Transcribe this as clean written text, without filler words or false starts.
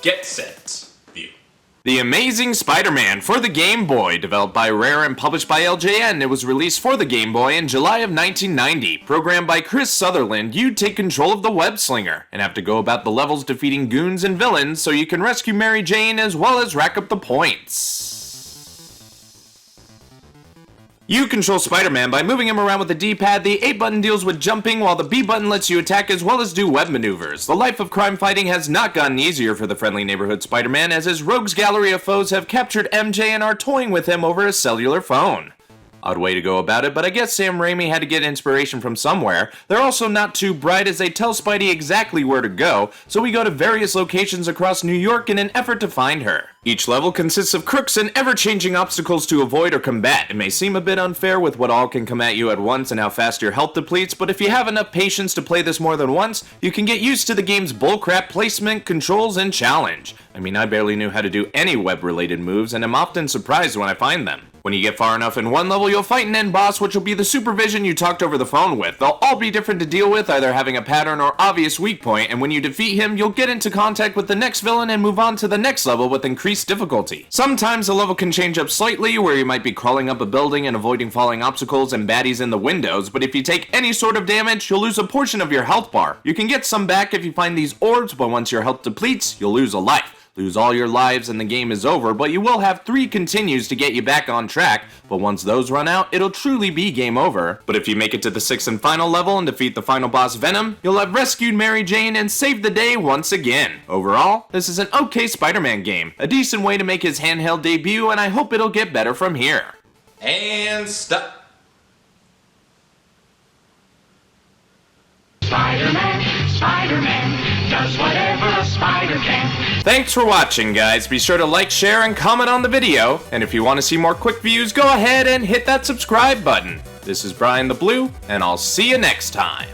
Get Set, View. The Amazing Spider-Man for the Game Boy, developed by Rare and published by LJN. It was released for the Game Boy in July of 1990. Programmed by Chris Sutherland, you take control of the web slinger and have to go about the levels defeating goons and villains so you can rescue Mary Jane as well as rack up the points. You control Spider-Man by moving him around with the D-pad. The A button deals with jumping, while the B button lets you attack as well as do web maneuvers. The life of crime fighting has not gotten easier for the friendly neighborhood Spider-Man, as his rogues gallery of foes have captured MJ and are toying with him over a cellular phone. Odd way to go about it, but I guess Sam Raimi had to get inspiration from somewhere. They're also not too bright, as they tell Spidey exactly where to go, so we go to various locations across New York in an effort to find her. Each level consists of crooks and ever-changing obstacles to avoid or combat. It may seem a bit unfair with what all can come at you at once and how fast your health depletes, but if you have enough patience to play this more than once, you can get used to the game's bullcrap placement, controls, and challenge. I mean, I barely knew how to do any web-related moves, and I'm often surprised when I find them. When you get far enough in one level, you'll fight an end boss, which will be the supervision you talked over the phone with. They'll all be different to deal with, either having a pattern or obvious weak point, and when you defeat him, you'll get into contact with the next villain and move on to the next level with increased difficulty. Sometimes the level can change up slightly, where you might be crawling up a building and avoiding falling obstacles and baddies in the windows, but if you take any sort of damage, you'll lose a portion of your health bar. You can get some back if you find these orbs, but once your health depletes, you'll lose a life. Lose all your lives and the game is over, but you will have 3 continues to get you back on track, but once those run out, it'll truly be game over. But if you make it to the 6th and final level and defeat the final boss Venom, you'll have rescued Mary Jane and saved the day once again. Overall, this is an okay Spider-Man game, a decent way to make his handheld debut, and I hope it'll get better from here. And stop. Spider-Man, Spider-Man, does whatever a spider can. Thanks for watching, guys. Be sure to like, share, and comment on the video. And if you want to see more quick views, go ahead and hit that subscribe button. This is BrianTheBlue, and I'll see you next time.